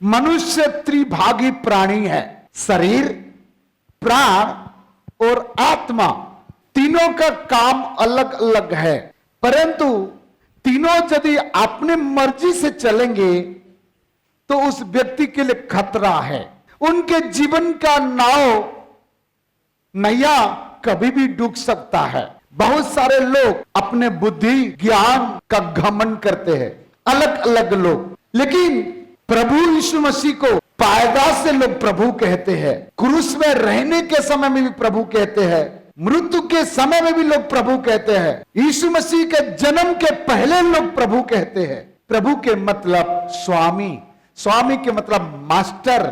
मनुष्य त्रिभागी प्राणी है। शरीर, प्राण और आत्मा, तीनों का काम अलग अलग है, परंतु तीनों यदि अपने मर्जी से चलेंगे तो उस व्यक्ति के लिए खतरा है। उनके जीवन का नाव नैया कभी भी डूब सकता है। बहुत सारे लोग अपने बुद्धि ज्ञान का घमंड करते हैं, अलग अलग लोग, लेकिन प्रभु यीशु मसीह को पैदा से लोग प्रभु कहते हैं, क्रूस में रहने के समय में भी प्रभु कहते हैं, मृत्यु के समय में भी लोग प्रभु कहते हैं, यीशु मसीह के जन्म के पहले लोग प्रभु कहते हैं। प्रभु के मतलब स्वामी, स्वामी के मतलब मास्टर,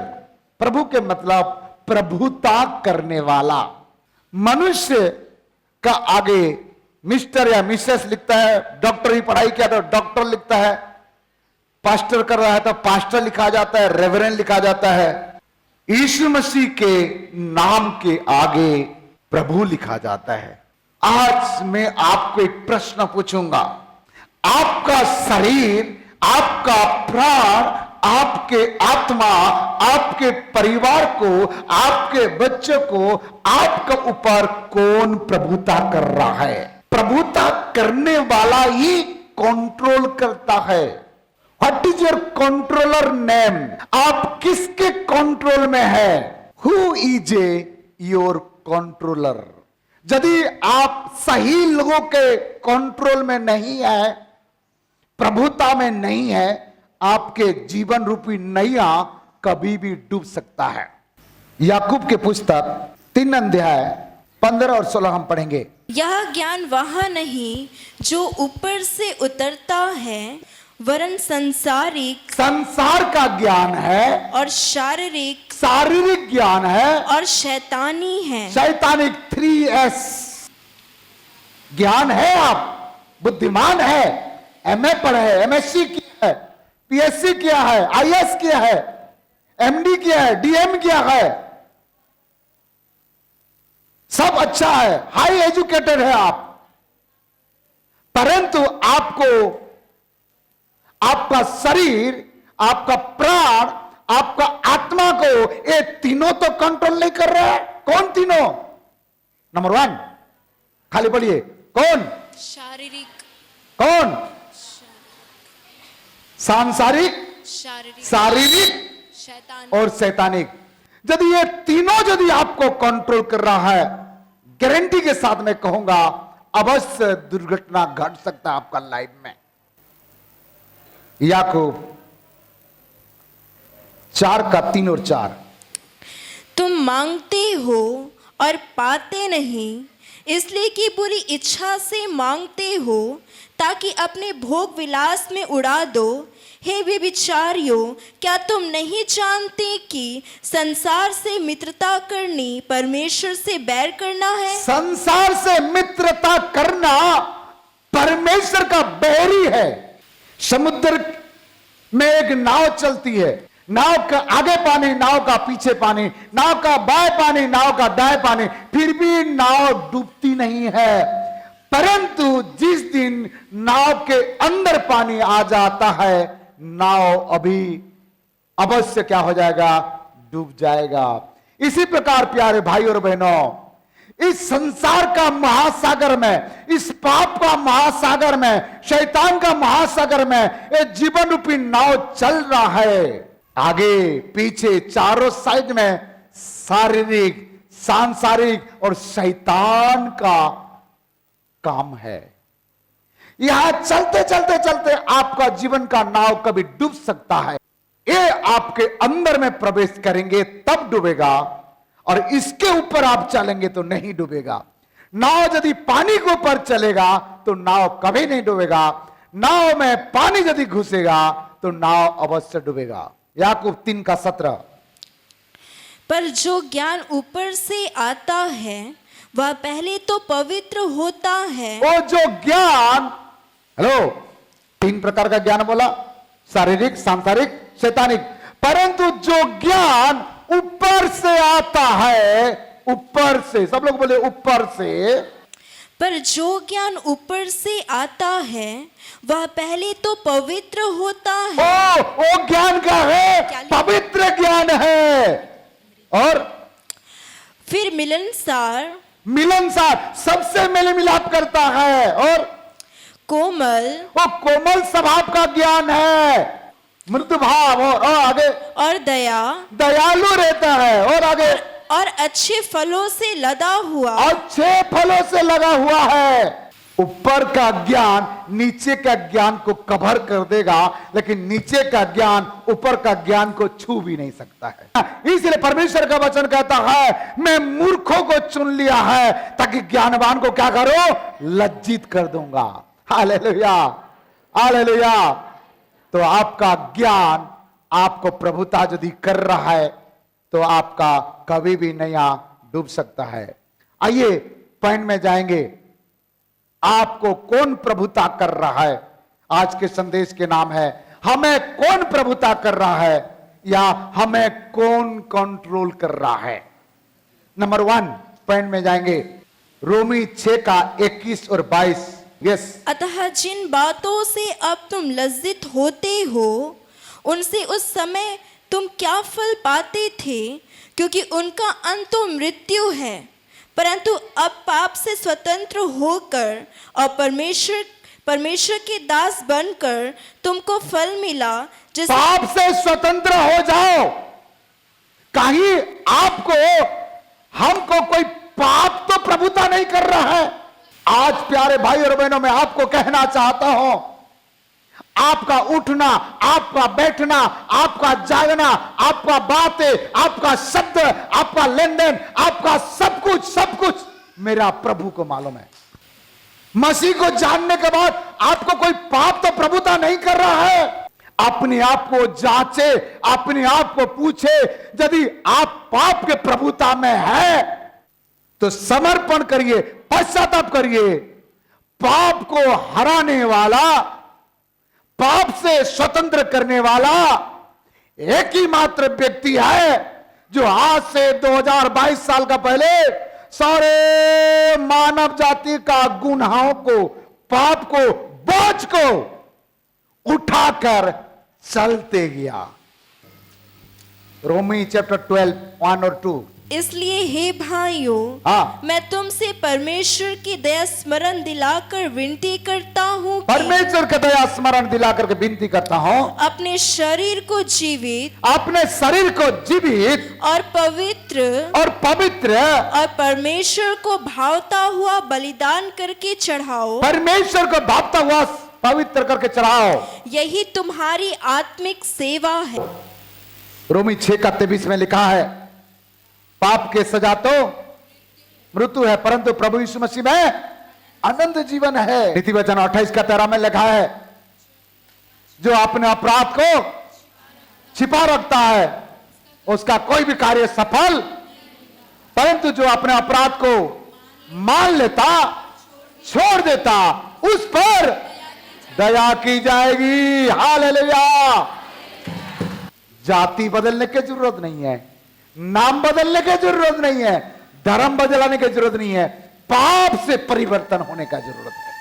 प्रभु के मतलब प्रभुता करने वाला। मनुष्य का आगे मिस्टर या मिसेस लिखता है, डॉक्टर की पढ़ाई किया तो डॉक्टर लिखता है, पास्टर कर रहा है तो पास्टर लिखा जाता है, रेवरेंड लिखा जाता है। यीशु मसीह के नाम के आगे प्रभु लिखा जाता है। आज मैं आपको एक प्रश्न पूछूंगा, आपका शरीर, आपका प्राण, आपके आत्मा, आपके परिवार को, आपके बच्चों को, आपके ऊपर कौन प्रभुता कर रहा है? प्रभुता करने वाला ही कंट्रोल करता है। What is your controller name? आप किसके कंट्रोल में है? Who is your controller? यदि आप सही लोगों के कंट्रोल में नहीं है, प्रभुता में नहीं है, आपके जीवन रूपी नैया कभी भी डूब सकता है। याकूब के पुस्तक 3 अध्याय 15 और 16 हम पढ़ेंगे। यह ज्ञान वह नहीं जो ऊपर से उतरता है, वरन सांसारिक, संसार का ज्ञान है, और शारीरिक, शारीरिक ज्ञान है, और शैतानी है। शैतानिक 3S ज्ञान है। आप बुद्धिमान है, MA पढ़े है, MSc किया है, PSc किया है, IS किया है, MD किया है, DM किया है, सब अच्छा है, हाई एजुकेटेड है आप, परंतु आपको आपका शरीर, आपका प्राण, आपका आत्मा को ये तीनों तो कंट्रोल नहीं कर रहा है। कौन तीनों? नंबर 1 खाली पढ़िए, कौन? शारीरिक, कौन? सांसारिक, शारीरिक शैतानी और शैतानिक। यदि ये तीनों यदि आपको कंट्रोल कर रहा है, गारंटी के साथ मैं कहूंगा अवश्य दुर्घटना घट सकता है आपका लाइफ में। याकूब 4:3 और 4। तुम मांगते हो और पाते नहीं, इसलिए कि बुरी इच्छा से मांगते हो, ताकि अपने भोग विलास में उड़ा दो। हे व्यभिचारियों, क्या तुम नहीं जानते कि संसार से मित्रता करनी परमेश्वर से बैर करना है? संसार से मित्रता करना परमेश्वर का बैरी है। समुद्र में एक नाव चलती है, नाव का आगे पानी, नाव का पीछे पानी, नाव का बाएं पानी, नाव का दाएं पानी, फिर भी नाव डूबती नहीं है। परंतु जिस दिन नाव के अंदर पानी आ जाता है, नाव अभी अवश्य क्या हो जाएगा? डूब जाएगा। इसी प्रकार प्यारे भाई और बहनों, इस संसार का महासागर में, इस पाप का महासागर में, शैतान का महासागर में एक जीवन रूपी नाव चल रहा है। आगे पीछे चारों साइड में शारीरिक, सांसारिक और शैतान का काम है। यहां चलते चलते चलते आपका जीवन का नाव कभी डूब सकता है। ये आपके अंदर में प्रवेश करेंगे तब डूबेगा, और इसके ऊपर आप चलेंगे तो नहीं डूबेगा। नाव यदि पानी के ऊपर चलेगा तो नाव कभी नहीं डूबेगा। नाव में पानी यदि घुसेगा तो नाव अवश्य डूबेगा। याकूब 3:17। पर जो ज्ञान ऊपर से आता है वह पहले तो पवित्र होता है। वो जो ज्ञान, हेलो, 3 प्रकार का ज्ञान बोला, शारीरिक, सांसारिक, शैतानिक। परंतु जो ज्ञान ऊपर से आता है, ऊपर से, सब लोग बोले ऊपर से, पर जो ज्ञान ऊपर से आता है वह पहले तो पवित्र होता है। वो ज्ञान क्या है? पवित्र ज्ञान है। और फिर मिलनसार सबसे मेल मिलाप करता है। और कोमल वो कोमल स्वभाव का ज्ञान है। मृदु भाव और आगे और दयालु रहता है। और आगे और अच्छे फलों से लदा हुआ। अच्छे फलों से लगा हुआ है। ऊपर का ज्ञान नीचे का ज्ञान को कवर कर देगा, लेकिन नीचे का ज्ञान ऊपर का ज्ञान को छू भी नहीं सकता है। इसलिए परमेश्वर का वचन कहता है, मैं मूर्खों को चुन लिया है ताकि ज्ञानवान को क्या करो? लज्जित कर दूंगा। Hallelujah, hallelujah. तो आपका ज्ञान आपको प्रभुता यदि कर रहा है तो आपका कभी भी नया डूब सकता है। आइए पॉइंट में जाएंगे, आपको कौन प्रभुता कर रहा है? आज के संदेश के नाम है, हमें कौन प्रभुता कर रहा है या हमें कौन कंट्रोल कर रहा है। नंबर 1 पॉइंट में जाएंगे, रोमी 6 का 21 और 22। यस। अतः जिन बातों से अब तुम लज्जित होते हो उनसे उस समय तुम क्या फल पाते थे, क्योंकि उनका अंत तो मृत्यु है। परंतु अब पाप से स्वतंत्र होकर और परमेश्वर के दास बनकर तुमको फल मिला। जिस पाप से स्वतंत्र हो जाओ। कहीं आपको हमको कोई पाप तो प्रभुता नहीं कर रहा है। आज प्यारे भाई और बहनों, मैं आपको कहना चाहता हूं, आपका उठना, आपका बैठना, आपका जागना, आपका बातें, आपका शब्द, आपका लेन देन, आपका सब कुछ मेरा प्रभु को मालूम है। मसीह को जानने के बाद आपको कोई पाप तो प्रभुता नहीं कर रहा है। अपने आप को जांचे, अपने आप को पूछे, यदि आप पाप के प्रभुता में है तो समर्पण करिए, पश्चाताप करिए। पाप को हराने वाला, पाप से स्वतंत्र करने वाला एक ही मात्र व्यक्ति है जो आज से 2022 साल का पहले सारे मानव जाति का गुनाहों को, पाप को, बोझ को उठाकर चलते गया। रोमी चैप्टर 12 1 और 2। इसलिए हे भाइयों, मैं तुमसे परमेश्वर की दया स्मरण दिलाकर विनती करता हूँ, परमेश्वर की दया स्मरण दिलाकर के विनती करता हूँ, अपने शरीर को जीवित और पवित्र और परमेश्वर को भावता हुआ बलिदान करके चढ़ाओ। परमेश्वर को भावता हुआ पवित्र करके चढ़ाओ, यही तुम्हारी आत्मिक सेवा है। रोमी 6 का 23 में लिखा है, पाप के सजा तो मृत्यु है, परंतु प्रभु यीशु मसीह में अनंत जीवन है। नीति वचन 28 का 13 में लिखा है, जो अपने अपराध को छिपा रखता है उसका कोई भी कार्य सफल, परंतु जो अपने अपराध को मान लेता, छोड़ देता, उस पर दया की जाएगी। हालेलुया। जाति बदलने की जरूरत नहीं है, नाम बदलने की जरूरत नहीं है, धर्म बदलाने की जरूरत नहीं है, पाप से परिवर्तन होने का जरूरत है।